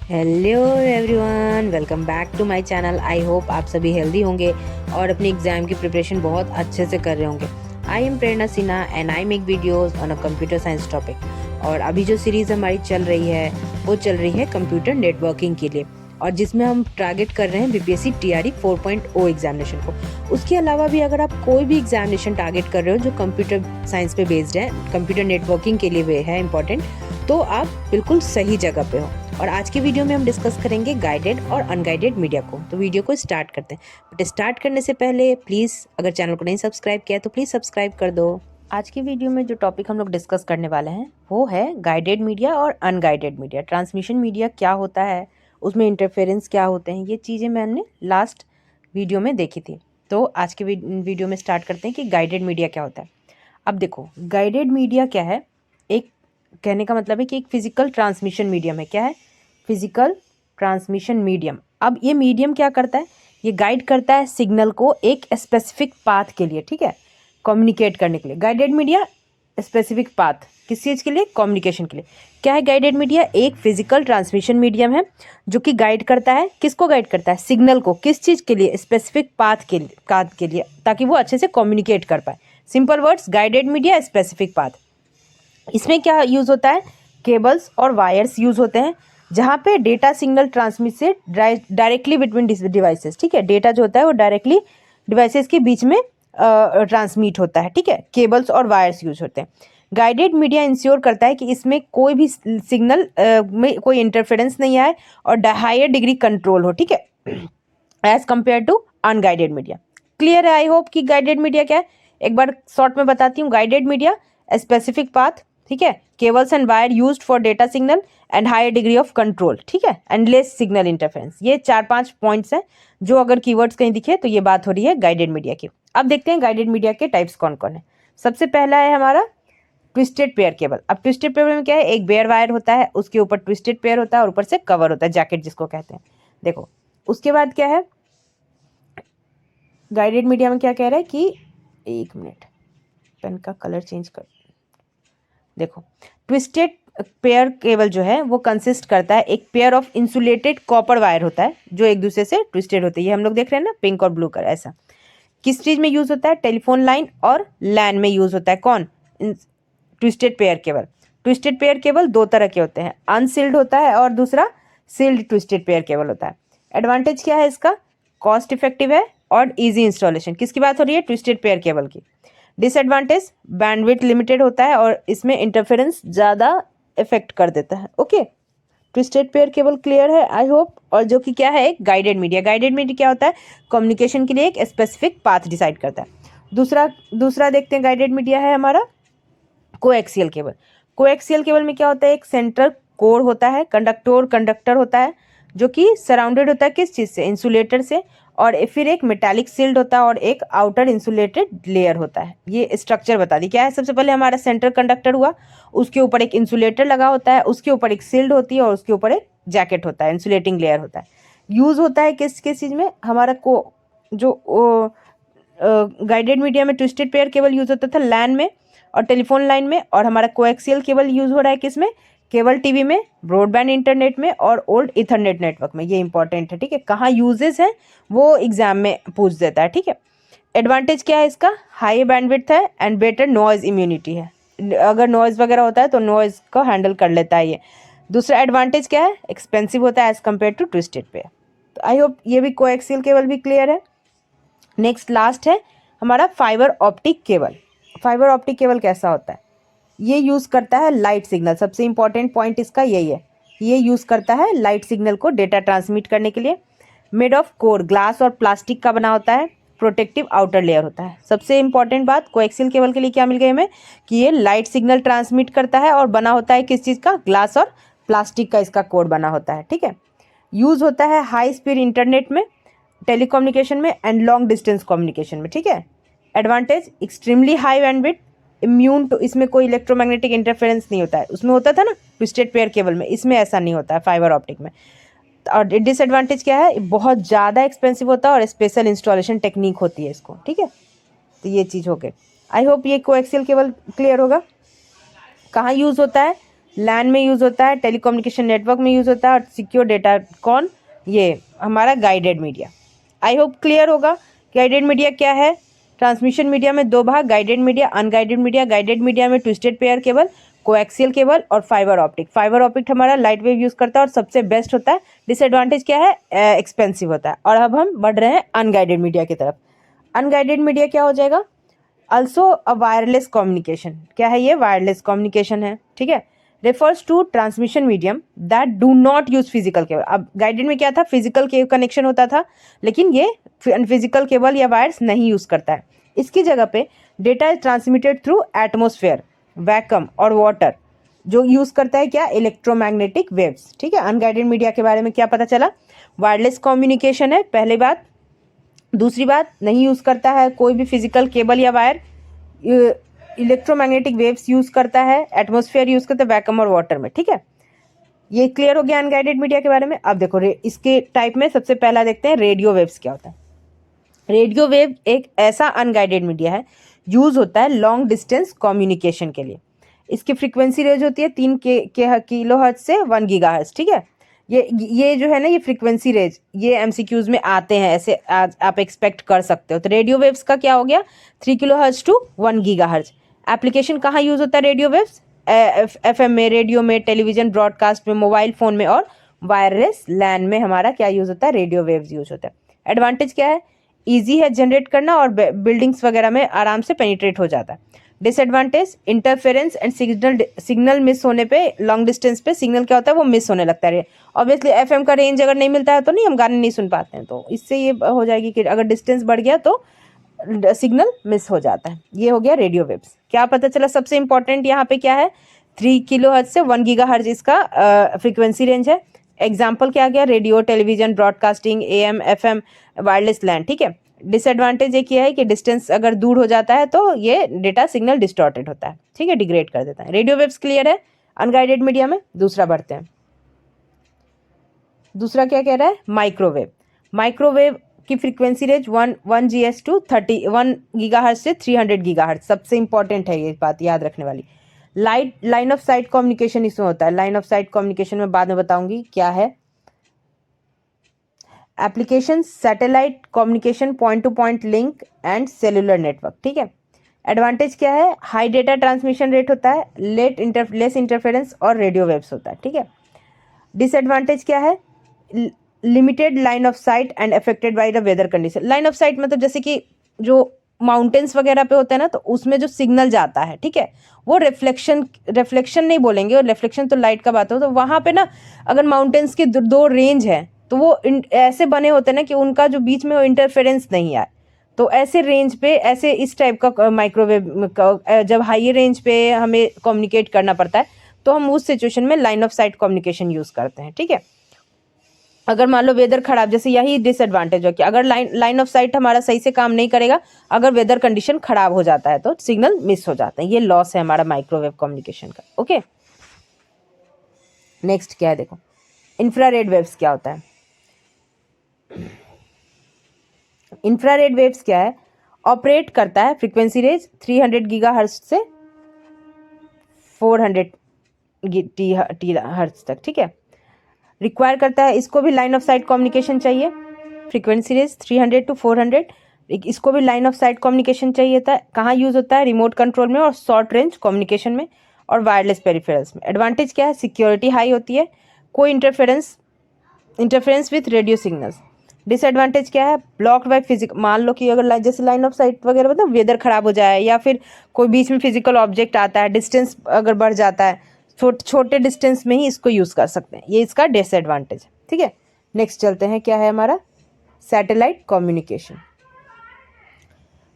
Hello everyone, welcome back to my channel. I hope आप सभी healthy होंगे और अपनी एग्जाम की प्रिपरेशन बहुत अच्छे से कर रहे होंगे। I am Prerna Sinha and I make videos on a computer science topic. और अभी जो सीरीज़ हमारी चल रही है वो चल रही है कंप्यूटर नेटवर्किंग के लिए, और जिसमें हम टारगेट कर रहे हैं बीपीएससी टीआरई 4.0 एग्जामिनेशन को। उसके अलावा भी अगर आप कोई भी एग्जामिनेशन टारगेट कर रहे हो जो कंप्यूटर साइंस पे बेस्ड है, कंप्यूटर नेटवर्किंग के लिए है इंपॉर्टेंट, तो आप बिल्कुल सही जगह पे हो। और आज की वीडियो में हम डिस्कस करेंगे गाइडेड और अनगाइडेड मीडिया को। तो वीडियो को स्टार्ट करते हैं, बट स्टार्ट करने से पहले प्लीज़ अगर चैनल को नहीं सब्सक्राइब किया तो प्लीज़ सब्सक्राइब कर दो। आज की वीडियो में जो टॉपिक हम लोग डिस्कस करने वाले हैं वो है गाइडेड मीडिया और अनगाइडेड मीडिया। ट्रांसमिशन मीडिया क्या होता है, उसमें इंटरफेरेंस क्या होते हैं, ये चीज़ें मैंने लास्ट वीडियो में देखी थी। तो आज के वीडियो में स्टार्ट करते हैं कि गाइडेड मीडिया क्या होता है। अब देखो, गाइडेड मीडिया क्या है, एक कहने का मतलब है कि एक फिजिकल ट्रांसमिशन मीडियम है। क्या है? Physical transmission medium. अब ये मीडियम क्या करता है? ये गाइड करता है सिग्नल को एक स्पेसिफिक पाथ के लिए, ठीक है, कम्युनिकेट करने के लिए। गाइडेड मीडिया स्पेसिफिक पाथ किस चीज़ के लिए? कम्युनिकेशन के लिए। क्या है गाइडेड मीडिया? एक फिजिकल ट्रांसमिशन मीडियम है जो कि गाइड करता है, किसको गाइड करता है? सिग्नल को। किस चीज़ के लिए? स्पेसिफिक पाथ के लिए, ताकि वो अच्छे से कम्युनिकेट कर पाए। Simple words, guided media specific path. इसमें क्या यूज़ होता है? केबल्स और वायर्स यूज़ होते हैं, जहाँ पे data signal transmitted directly between devices, ठीक है। डेटा जो होता है वो डायरेक्टली डिवाइसेस के बीच में ट्रांसमिट होता है, ठीक है। केबल्स और वायर्स यूज होते हैं। गाइडेड मीडिया इंश्योर करता है कि इसमें कोई भी सिग्नल में कोई इंटरफेरेंस नहीं आए और हायर डिग्री कंट्रोल हो, ठीक है, as compared to unguided media. Clear है? आई होप कि गाइडेड मीडिया क्या है। एक बार शॉर्ट में बताती हूँ। गाइडेड मीडिया स्पेसिफिक पाथ, ठीक है, cables and wire used for data signal and higher degree of control, ठीक है, एंड लेस सिग्नल इंटरफेरेंस। ये 4-5 पॉइंट्स हैं जो अगर कीवर्ड्स कहीं दिखे तो ये बात हो रही है गाइडेड मीडिया की। अब देखते हैं गाइडेड मीडिया के टाइप्स कौन कौन है। सबसे पहला है हमारा ट्विस्टेड पेयर केबल। अब ट्विस्टेड पेयर में क्या है? एक बेयर वायर होता है, उसके ऊपर ट्विस्टेड पेयर होता है और ऊपर से कवर होता है, जैकेट जिसको कहते हैं। देखो, उसके बाद क्या है गाइडेड मीडिया में, क्या कह रहा है कि, एक मिनट, पेन का कलर चेंज कर। देखो, ट्विस्टेड पेयर केबल जो है वो कंसिस्ट करता है एक pair of insulated copper wire होता है जो एक दूसरे से ट्विस्टेड होते हैं। ये हम लोग देख रहे हैं ना, पिंक और ब्लू कलर। ऐसा किस चीज में यूज होता है? टेलीफोन लाइन और लैन में यूज होता है। कौन? Twisted pair cable. Twisted pair cable दो तरह के होते हैं, अनसील्ड होता है और दूसरा सील्ड ट्विस्टेड पेयर केबल होता है। एडवांटेज क्या है इसका? कॉस्ट इफेक्टिव है और इजी इंस्टॉलेशन। किसकी बात हो रही है? ट्विस्टेड पेयर केबल की। डिसएडवांटेज, बैंडविड्थ लिमिटेड होता है और इसमें इंटरफेरेंस ज़्यादा इफेक्ट कर देता है। Okay, twisted pair cable clear है आई होप। और जो कि क्या है, एक गाइडेड मीडिया। गाइडेड मीडिया क्या होता है? कम्युनिकेशन के लिए एक स्पेसिफिक पाथ डिसाइड करता है। दूसरा दूसरा देखते हैं गाइडेड मीडिया है हमारा कोएक्सियल केबल। कोएक्सियल केबल में क्या होता है? एक सेंट्रल कोर होता है, कंडक्टर होता है जो कि सराउंडेड होता है किस चीज़ से? इंसुलेटर से। और फिर एक मेटालिक सील्ड होता है और एक आउटर इंसुलेटेड लेयर होता है। ये स्ट्रक्चर बता दी। क्या है? सबसे पहले हमारा सेंटर कंडक्टर हुआ, उसके ऊपर एक इंसुलेटर लगा होता है, उसके ऊपर एक सील्ड होती है और उसके ऊपर एक जैकेट होता है, इंसुलेटिंग लेयर होता है। यूज़ होता है किस किस चीज़ में? हमारा को जो गाइडेड मीडिया में ट्विस्टेड पेयर केबल यूज़ होता था लैन में और टेलीफोन लाइन में, और हमारा कोएक्सियल केबल यूज़ हो रहा है किस में? केबल टीवी में, ब्रॉडबैंड इंटरनेट में और ओल्ड इथरनेट नेटवर्क में। ये इंपॉर्टेंट है, ठीक है। कहाँ यूजेस है वो एग्जाम में पूछ देता है, ठीक है। एडवांटेज क्या है इसका? हाई बैंडविड्थ है एंड बेटर नॉइज इम्यूनिटी है। अगर नॉइज वगैरह होता है तो नॉइज को हैंडल कर लेता है ये। दूसरा एडवांटेज क्या है? एक्सपेंसिव होता है as compared to twisted pair. तो आई होप ये भी कोएक्सियल केबल भी क्लियर है। नेक्स्ट लास्ट है हमारा fibre optic cable. Fibre optic cable कैसा होता है? ये यूज़ करता है लाइट सिग्नल। सबसे इंपॉर्टेंट पॉइंट इसका यही है, ये यूज़ करता है लाइट सिग्नल को डेटा ट्रांसमिट करने के लिए। मेड ऑफ कोर, ग्लास और प्लास्टिक का बना होता है। प्रोटेक्टिव आउटर लेयर होता है। सबसे इंपॉर्टेंट बात कोएक्सियल केबल के लिए क्या मिल गई हमें कि ये लाइट सिग्नल ट्रांसमिट करता है और बना होता है किस चीज़ का? ग्लास और प्लास्टिक का इसका कोर बना होता है, ठीक है। यूज़ होता है हाई स्पीड इंटरनेट में, टेलीकम्युनिकेशन में एंड लॉन्ग डिस्टेंस कम्युनिकेशन में, ठीक है। Advantage, extremely high bandwidth, immune to, इसमें कोई इलेक्ट्रोमैग्नेटिक इंटरफेरेंस नहीं होता है। उसमें होता था ना ट्विस्टेड पेयर केबल में, इसमें ऐसा नहीं होता है फाइबर ऑप्टिक में। और डिसएडवांटेज क्या है? बहुत ज़्यादा एक्सपेंसिव होता है और स्पेशल इंस्टॉलेशन टेक्निक होती है इसको, ठीक है। तो ये चीज़ हो गई। आई होप ये कोएक्सियल केबल क्लियर होगा। कहाँ यूज़ होता है? लैन में यूज़ होता है, टेलीकम्युनिकेशन नेटवर्क में यूज़ होता है, और सिक्योर डेटा कौन, ये हमारा guided media. I hope clear होगा। गाइडेड मीडिया क्या है? ट्रांसमिशन मीडिया में दो भाग, guided media, unguided media. Guided media में twisted pair cable, coaxial cable और फाइबर ऑप्टिक। फाइबर ऑप्टिक हमारा लाइट वेव यूज़ करता है और सबसे बेस्ट होता है। डिसएडवांटेज क्या है? एक्सपेंसिव होता है। और अब हम बढ़ रहे हैं अनगाइडेड मीडिया की तरफ। अनगाइडेड मीडिया क्या हो जाएगा? Also a wireless communication. क्या है ये? वायरलेस कम्युनिकेशन है, ठीक है। Refers to transmission medium that do not use physical cable. अब गाइडेड में क्या था? फिजिकल कनेक्शन होता था, लेकिन ये फिजिकल केबल या वायर्स नहीं यूज करता है। इसकी जगह पे data is transmitted through atmosphere, vacuum और वाटर, जो यूज करता है क्या? इलेक्ट्रोमैग्नेटिक वेव्स, ठीक है। अनगाइडेड मीडिया के बारे में क्या पता चला? वायरलेस कम्युनिकेशन है, पहली बात। दूसरी बात, नहीं यूज करता है कोई भी फिजिकल केबल या वायर, इलेक्ट्रोमैग्नेटिक वेव्स यूज करता है, एटमॉस्फेयर यूज करता है, वैक्यूम और वाटर में, ठीक है। ये क्लियर हो गया अनगाइडेड मीडिया के बारे में। अब देखो इसके टाइप में सबसे पहला देखते हैं रेडियो वेव्स क्या होता है। रेडियो वेव एक ऐसा अनगाइडेड मीडिया है, यूज होता है लॉन्ग डिस्टेंस कम्युनिकेशन के लिए। इसकी फ्रीक्वेंसी रेंज होती है 3 किलो हर्ट्ज से 1 गीगाहर्ट्ज, ठीक है। ये जो है ना, ये फ्रीक्वेंसी रेंज, ये एमसीक्यूज में आते हैं, ऐसे आप एक्सपेक्ट कर सकते हो। तो रेडियो वेव्स का क्या हो गया? 3 kilohertz to 1 gigahertz. Application कहाँ यूज होता है रेडियो वेव्स? एफएम में, रेडियो में, टेलीविजन ब्रॉडकास्ट में, मोबाइल फोन में और वायरलेस लैन में हमारा क्या यूज होता है? रेडियो वेव्स यूज होता है। एडवांटेज क्या है? ईजी है जनरेट करना और बिल्डिंग्स वगैरह में आराम से पेनिट्रेट हो जाता है। Disadvantage, interference and signal miss होने पे, लॉन्ग डिस्टेंस पे सिग्नल क्या होता है? वो मिस होने लगता है। ऑब्वियसली एफएम का रेंज अगर नहीं मिलता है तो नहीं, हम गाने नहीं सुन पाते हैं। तो इससे ये हो जाएगी कि अगर डिस्टेंस बढ़ गया तो सिग्नल मिस हो जाता है। ये हो गया रेडियो वेव्स। क्या पता चला? सबसे इंपॉर्टेंट यहाँ पे क्या है? 3 किलो हर्ट्ज से 1 गीगाहर्ट्ज इसका फ्रीक्वेंसी रेंज है। एग्जाम्पल क्या गया? Radio, television, broadcasting, AM, FM, wireless LAN, ठीक है। डिसएडवांटेज ये किया है कि डिस्टेंस अगर दूर हो जाता है तो ये डेटा सिग्नल डिस्टॉर्टेड होता है, ठीक है, डिग्रेड कर देता है। रेडियो वेव्स क्लियर है अनगाइडेड मीडिया में। दूसरा बढ़ते हैं। दूसरा क्या कह रहा है? माइक्रोवेव। माइक्रोवेव की frequency range 1 GHz to 1 gigahertz से 300 गीगाहर्ट्ज। सबसे इंपॉर्टेंट है ये बात याद रखने वाली। लाइन ऑफ साइट कम्युनिकेशन इसमें होता है। लाइन ऑफ साइट कम्युनिकेशन में बाद में बताऊंगी क्या है। Application, satellite communication, point two point link and cellular network, ठीक है। एडवांटेज क्या है? हाई डेटा ट्रांसमिशन रेट होता है, लेस इंटरफेरेंस और रेडियो वेव्स होता है, ठीक है। डिसएडवांटेज क्या है? Limited line of sight and affected by the weather condition. Line of sight मतलब जैसे कि जो माउंटेन्स वगैरह पे होता है ना, तो उसमें जो सिग्नल जाता है, ठीक है, वो रिफ्लेक्शन नहीं बोलेंगे, और रिफ्लेक्शन तो लाइट का बात हो, तो वहाँ पे ना अगर माउंटेन्स के दो रेंज है तो वो ऐसे बने होते हैं ना कि उनका जो बीच में वो इंटरफेरेंस नहीं आए। तो ऐसे रेंज पे, ऐसे इस टाइप का माइक्रोवेव जब हाई रेंज पे हमें कम्युनिकेट करना पड़ता है तो हम उस सिचुएशन में line of site communication use करते हैं, ठीक है। अगर मान लो वेदर खराब, जैसे यही डिसएडवांटेज है कि अगर लाइन ऑफ साइट हमारा सही से काम नहीं करेगा, अगर वेदर कंडीशन खराब हो जाता है तो सिग्नल मिस हो जाता है। ये लॉस है हमारा माइक्रोवेव कम्युनिकेशन का, ओके। नेक्स्ट क्या है देखो, इंफ्रारेड वेव्स क्या होता है? इंफ्रारेड वेव्स क्या है? ऑपरेट करता है फ्रीक्वेंसी रेंज 300 गीगाहर्ट्ज से 400 हर्ट्ज तक, ठीक है। रिक्वायर करता है, इसको भी लाइन ऑफ साइट कम्युनिकेशन चाहिए। फ्रीक्वेंसी रेंज 300 टू 400, इसको भी लाइन ऑफ साइट कम्युनिकेशन चाहिए था। कहाँ यूज़ होता है? रिमोट कंट्रोल में और शॉर्ट रेंज कम्युनिकेशन में और वायरलेस पेरिफेरल्स में। एडवांटेज क्या है? सिक्योरिटी हाई होती है, कोई interference with radio signals. Disadvantage क्या है? ब्लॉक्ड बाय फिजिक, मान लो कि अगर जैसे लाइन ऑफ साइट वगैरह मतलब वेदर खराब हो जाए या फिर कोई बीच में फिजिकल ऑब्जेक्ट आता है, डिस्टेंस अगर बढ़ जाता है, छोटे डिस्टेंस में ही इसको यूज़ कर सकते हैं। ये इसका डिसएडवांटेज है, ठीक है। नेक्स्ट चलते हैं, क्या है हमारा? Satellite communication.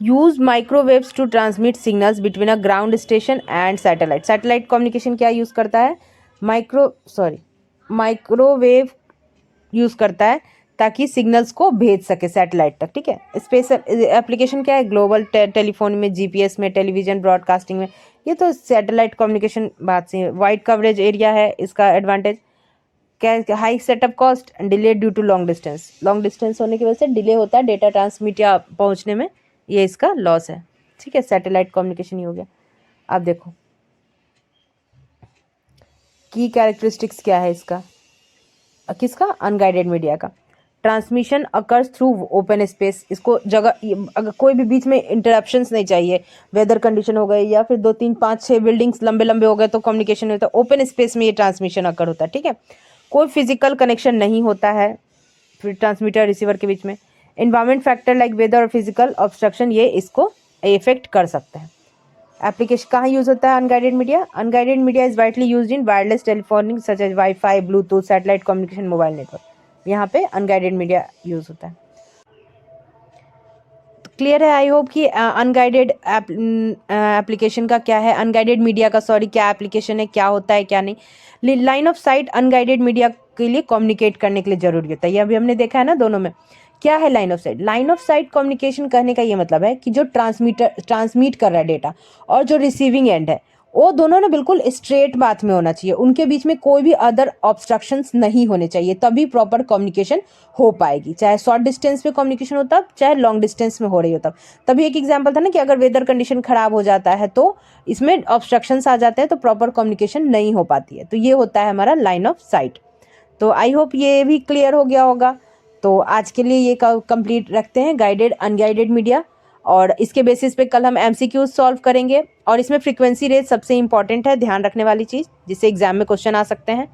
Use microwaves to transmit signals between a ground station and satellite. Satellite communication क्या यूज़ करता है? माइक्रोवेव यूज़ करता है ताकि सिग्नल्स को भेज सके सैटेलाइट तक, ठीक है। स्पेशल एप्लीकेशन क्या है? ग्लोबल टेलीफोन में, जीपीएस में, टेलीविजन ब्रॉडकास्टिंग में। ये तो सैटेलाइट कम्युनिकेशन बात से। वाइड कवरेज एरिया है इसका एडवांटेज। क्या? High setup cost and delay due to long distance होने की वजह से डिले होता है डेटा ट्रांसमिट या पहुंचने में, ये इसका लॉस है, ठीक है। सैटेलाइट कम्युनिकेशन ही हो गया। अब देखो की कैरेक्टरिस्टिक्स क्या है इसका, किसका, अनगाइडेड मीडिया का। Transmission occurs through open space, इसको जगह, अगर कोई भी बीच में इंटरप्शंस नहीं चाहिए, वेदर कंडीशन हो गई या फिर 2 3 5 6 बिल्डिंग्स लंबे लंबे हो गए तो कम्युनिकेशन होता है, ओपन स्पेस में ये ट्रांसमिशन अकर होता है, ठीक है। कोई फिजिकल कनेक्शन नहीं होता है फिर ट्रांसमीटर रिसीवर के बीच में। एनवायरमेंट फैक्टर लाइक वेदर और फिजिकल ऑब्स्ट्रक्शन ये इसको इफेक्ट कर सकते हैं। एप्लीकेशन कहाँ यूज होता है unguided media, unguided media is widely used in wireless telephoning such as WiFi, Bluetooth, satellite communication, mobile network, यहाँ पे अनगाइडेड मीडिया यूज होता है। क्लियर है, आई होप कि अनगाइडेड एप्लीकेशन का क्या है, अनगाइडेड मीडिया का सॉरी क्या एप्लीकेशन है, क्या होता है क्या नहीं। Line of sight unguided media के लिए कम्युनिकेट करने के लिए जरूरी होता है, ये अभी हमने देखा है ना दोनों में। क्या है line of site, line of site communication करने का ये मतलब है कि जो ट्रांसमीट कर रहा है डेटा और जो रिसीविंग एंड है वो दोनों ना बिल्कुल स्ट्रेट बात में होना चाहिए, उनके बीच में कोई भी अदर ऑब्स्ट्रक्शंस नहीं होने चाहिए, तभी प्रॉपर कम्युनिकेशन हो पाएगी। चाहे शॉर्ट डिस्टेंस पे कम्युनिकेशन हो तब, चाहे लॉन्ग डिस्टेंस में हो रही हो तब। तभी एक एग्जांपल था ना कि अगर वेदर कंडीशन खराब हो जाता है तो इसमें ऑब्स्ट्रक्शंस आ जाते हैं तो प्रॉपर कम्युनिकेशन नहीं हो पाती है, तो ये होता है हमारा लाइन ऑफ साइट। तो आई होप ये भी क्लियर हो गया होगा। तो आज के लिए ये कंप्लीट रखते हैं, गाइडेड अनगाइडेड मीडिया, और इसके बेसिस पे कल हम एमसीक्यूज सॉल्व करेंगे। और इसमें फ्रीक्वेंसी रेट सबसे इंपॉर्टेंट है, ध्यान रखने वाली चीज़, जिससे एग्जाम में क्वेश्चन आ सकते हैं।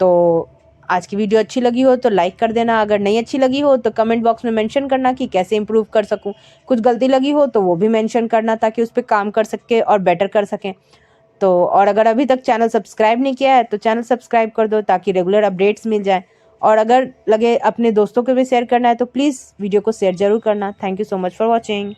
तो आज की वीडियो अच्छी लगी हो तो लाइक कर देना, अगर नहीं अच्छी लगी हो तो कमेंट बॉक्स में मेंशन करना कि कैसे इंप्रूव कर सकूं, कुछ गलती लगी हो तो वो भी मेंशन करना ताकि उस पर काम कर सके और बेटर कर सकें। तो और अगर अभी तक चैनल सब्सक्राइब नहीं किया है तो चैनल सब्सक्राइब कर दो ताकि रेगुलर अपडेट्स मिल जाए। और अगर लगे अपने दोस्तों को भी शेयर करना है तो प्लीज़ वीडियो को शेयर जरूर करना। Thank you so much for watching.